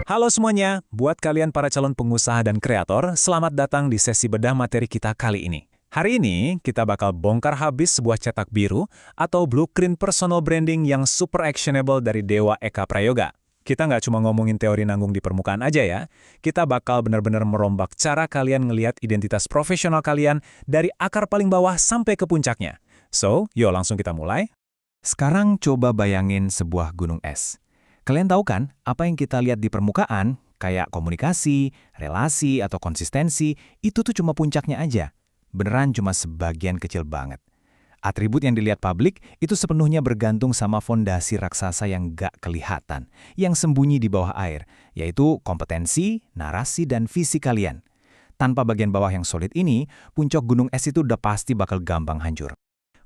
Halo semuanya, buat kalian para calon pengusaha dan kreator, selamat datang di sesi bedah materi kita kali ini. Hari ini, kita bakal bongkar habis sebuah cetak biru atau blueprint personal branding yang super actionable dari Dewa Eka Prayoga. Kita nggak cuma ngomongin teori nanggung di permukaan aja ya, kita bakal benar-benar merombak cara kalian ngelihat identitas profesional kalian dari akar paling bawah sampai ke puncaknya. So, yuk langsung kita mulai. Sekarang coba bayangin sebuah gunung es. Kalian tahu kan, apa yang kita lihat di permukaan, kayak komunikasi, relasi, atau konsistensi, itu tuh cuma puncaknya aja. Beneran cuma sebagian kecil banget. Atribut yang dilihat publik itu sepenuhnya bergantung sama fondasi raksasa yang gak kelihatan, yang sembunyi di bawah air, yaitu kompetensi, narasi, dan visi kalian. Tanpa bagian bawah yang solid ini, puncak gunung es itu udah pasti bakal gampang hancur.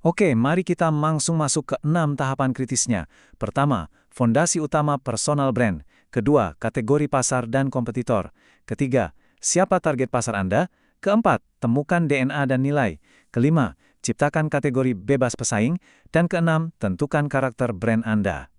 Oke, mari kita langsung masuk ke 6 tahapan kritisnya. Pertama, fondasi utama personal brand. Kedua, kategori pasar dan kompetitor. Ketiga, siapa target pasar Anda? Keempat, temukan DNA dan nilai. Kelima, ciptakan kategori bebas pesaing. Dan keenam, tentukan karakter brand Anda.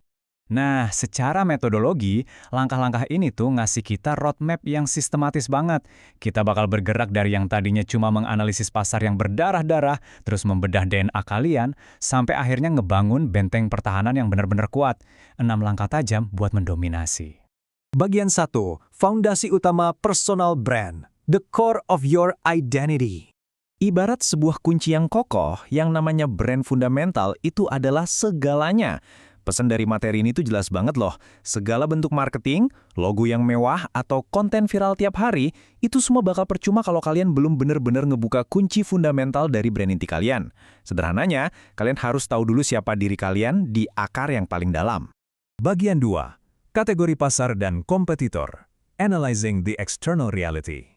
Nah, secara metodologi, langkah-langkah ini tuh ngasih kita roadmap yang sistematis banget. Kita bakal bergerak dari yang tadinya cuma menganalisis pasar yang berdarah-darah, terus membedah DNA kalian, sampai akhirnya ngebangun benteng pertahanan yang benar-benar kuat. 6 langkah tajam buat mendominasi. Bagian 1. Fondasi utama personal brand. The core of your identity. Ibarat sebuah kunci yang kokoh, yang namanya brand fundamental itu adalah segalanya. Pesan dari materi ini tuh jelas banget loh. Segala bentuk marketing, logo yang mewah, atau konten viral tiap hari, itu semua bakal percuma kalau kalian belum benar-benar ngebuka kunci fundamental dari brand inti kalian. Sederhananya, kalian harus tahu dulu siapa diri kalian di akar yang paling dalam. Bagian 2. Kategori pasar dan kompetitor. Analyzing the external reality.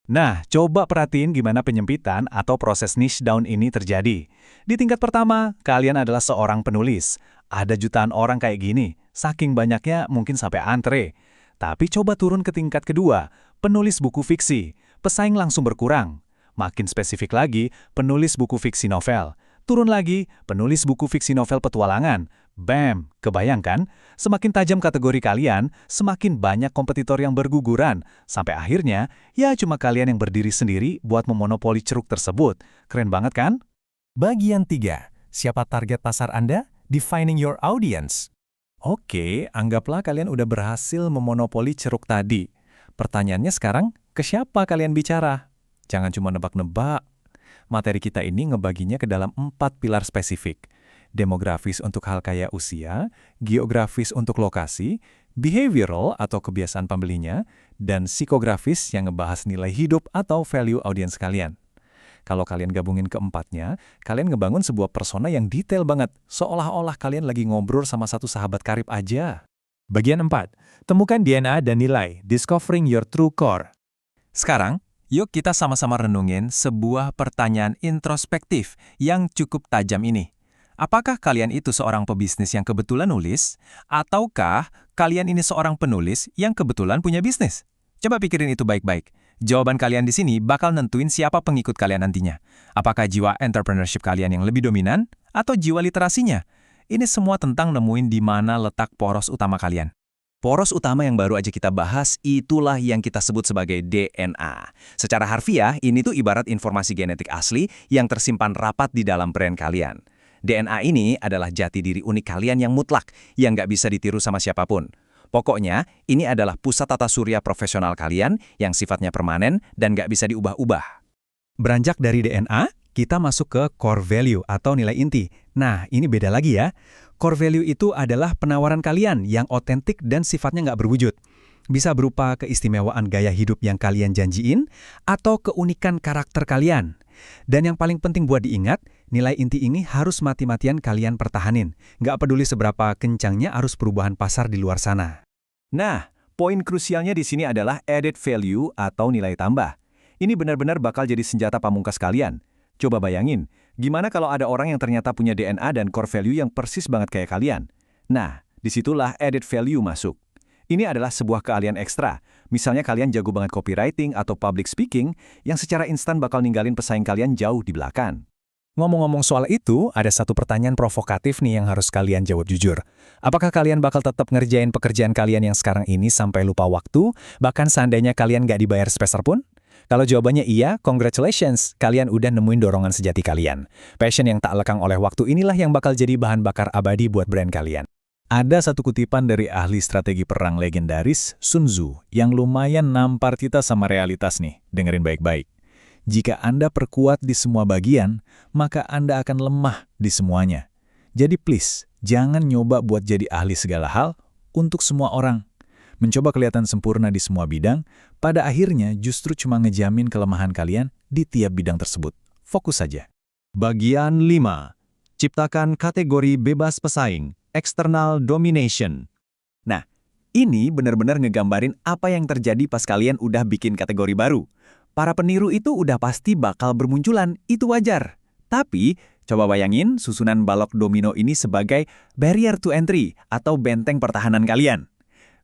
Nah, coba perhatiin gimana penyempitan atau proses niche down ini terjadi. Di tingkat pertama, kalian adalah seorang penulis. Ada jutaan orang kayak gini, saking banyaknya mungkin sampai antre. Tapi coba turun ke tingkat kedua, penulis buku fiksi. Pesaing langsung berkurang. Makin spesifik lagi, penulis buku fiksi novel. Turun lagi, penulis buku fiksi novel petualangan. Bam, kebayangkan? Semakin tajam kategori kalian, semakin banyak kompetitor yang berguguran. Sampai akhirnya, ya cuma kalian yang berdiri sendiri buat memonopoli ceruk tersebut. Keren banget kan? Bagian 3. Siapa target pasar Anda? Defining your audience. Oke, anggaplah kalian udah berhasil memonopoli ceruk tadi. Pertanyaannya sekarang, ke siapa kalian bicara? Jangan cuma nebak-nebak. Materi kita ini ngebaginya ke dalam 4 pilar spesifik. Demografis untuk hal kayak usia, geografis untuk lokasi, behavioral atau kebiasaan pembelinya, dan psikografis yang ngebahas nilai hidup atau value audience kalian. Kalau kalian gabungin keempatnya, kalian ngebangun sebuah persona yang detail banget, seolah-olah kalian lagi ngobrol sama satu sahabat karib aja. Bagian 4. Temukan DNA dan nilai, discovering your true core. Sekarang, yuk kita sama-sama renungin sebuah pertanyaan introspektif yang cukup tajam ini. Apakah kalian itu seorang pebisnis yang kebetulan nulis, ataukah kalian ini seorang penulis yang kebetulan punya bisnis? Coba pikirin itu baik-baik. Jawaban kalian di sini bakal nentuin siapa pengikut kalian nantinya. Apakah jiwa entrepreneurship kalian yang lebih dominan, atau jiwa literasinya? Ini semua tentang nemuin di mana letak poros utama kalian. Poros utama yang baru aja kita bahas, itulah yang kita sebut sebagai DNA. Secara harfiah, ini tuh ibarat informasi genetik asli yang tersimpan rapat di dalam brand kalian. DNA ini adalah jati diri unik kalian yang mutlak, yang nggak bisa ditiru sama siapapun. Pokoknya, ini adalah pusat tata surya profesional kalian yang sifatnya permanen dan nggak bisa diubah-ubah. Beranjak dari DNA, kita masuk ke core value atau nilai inti. Nah, ini beda lagi ya. Core value itu adalah penawaran kalian yang otentik dan sifatnya nggak berwujud. Bisa berupa keistimewaan gaya hidup yang kalian janjiin, atau keunikan karakter kalian. Dan yang paling penting buat diingat, nilai inti ini harus mati-matian kalian pertahanin. Nggak peduli seberapa kencangnya arus perubahan pasar di luar sana. Nah, poin krusialnya di sini adalah added value atau nilai tambah. Ini benar-benar bakal jadi senjata pamungkas kalian. Coba bayangin, gimana kalau ada orang yang ternyata punya DNA dan core value yang persis banget kayak kalian? Nah, disitulah added value masuk. Ini adalah sebuah keahlian ekstra. Misalnya kalian jago banget copywriting atau public speaking, yang secara instan bakal ninggalin pesaing kalian jauh di belakang. Ngomong-ngomong soal itu, ada satu pertanyaan provokatif nih yang harus kalian jawab jujur. Apakah kalian bakal tetap ngerjain pekerjaan kalian yang sekarang ini sampai lupa waktu, bahkan seandainya kalian nggak dibayar sepeser pun? Kalau jawabannya iya, congratulations, kalian udah nemuin dorongan sejati kalian. Passion yang tak lekang oleh waktu inilah yang bakal jadi bahan bakar abadi buat brand kalian. Ada satu kutipan dari ahli strategi perang legendaris, Sun Tzu, yang lumayan nampar kita sama realitas nih. Dengerin baik-baik. Jika Anda perkuat di semua bagian, maka Anda akan lemah di semuanya. Jadi please, jangan nyoba buat jadi ahli segala hal untuk semua orang. Mencoba kelihatan sempurna di semua bidang, pada akhirnya justru cuma ngejamin kelemahan kalian di tiap bidang tersebut. Fokus saja. Bagian 5. Ciptakan kategori bebas pesaing, external domination. Nah, ini benar-benar ngegambarin apa yang terjadi pas kalian udah bikin kategori baru. Para peniru itu udah pasti bakal bermunculan, itu wajar. Tapi, coba bayangin susunan balok domino ini sebagai barrier to entry atau benteng pertahanan kalian.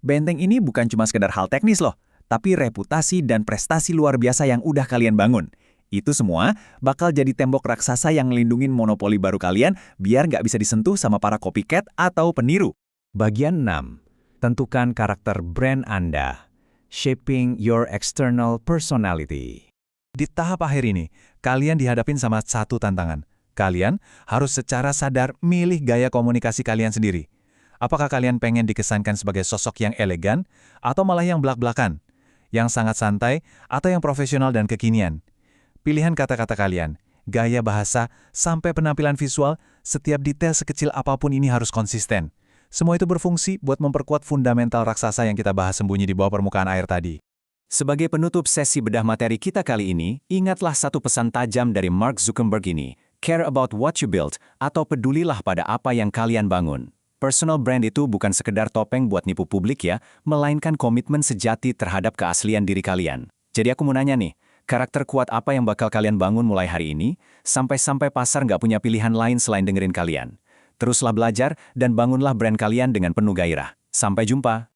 Benteng ini bukan cuma sekedar hal teknis loh, tapi reputasi dan prestasi luar biasa yang udah kalian bangun. Itu semua bakal jadi tembok raksasa yang ngelindungin monopoli baru kalian biar nggak bisa disentuh sama para copycat atau peniru. Bagian 6. Tentukan karakter brand Anda. Shaping your external personality. Di tahap akhir ini, kalian dihadapin sama satu tantangan. Kalian harus secara sadar milih gaya komunikasi kalian sendiri. Apakah kalian pengen dikesankan sebagai sosok yang elegan, atau malah yang belak-belakan, yang sangat santai, atau yang profesional dan kekinian? Pilihan kata-kata kalian, gaya bahasa, sampai penampilan visual, setiap detail sekecil apapun ini harus konsisten. Semua itu berfungsi buat memperkuat fundamental raksasa yang kita bahas sembunyi di bawah permukaan air tadi. Sebagai penutup sesi bedah materi kita kali ini, ingatlah satu pesan tajam dari Mark Zuckerberg ini, care about what you build, atau pedulilah pada apa yang kalian bangun. Personal brand itu bukan sekedar topeng buat nipu publik ya, melainkan komitmen sejati terhadap keaslian diri kalian. Jadi aku mau nanya nih, karakter kuat apa yang bakal kalian bangun mulai hari ini, sampai-sampai pasar nggak punya pilihan lain selain dengerin kalian. Teruslah belajar dan bangunlah brand kalian dengan penuh gairah. Sampai jumpa!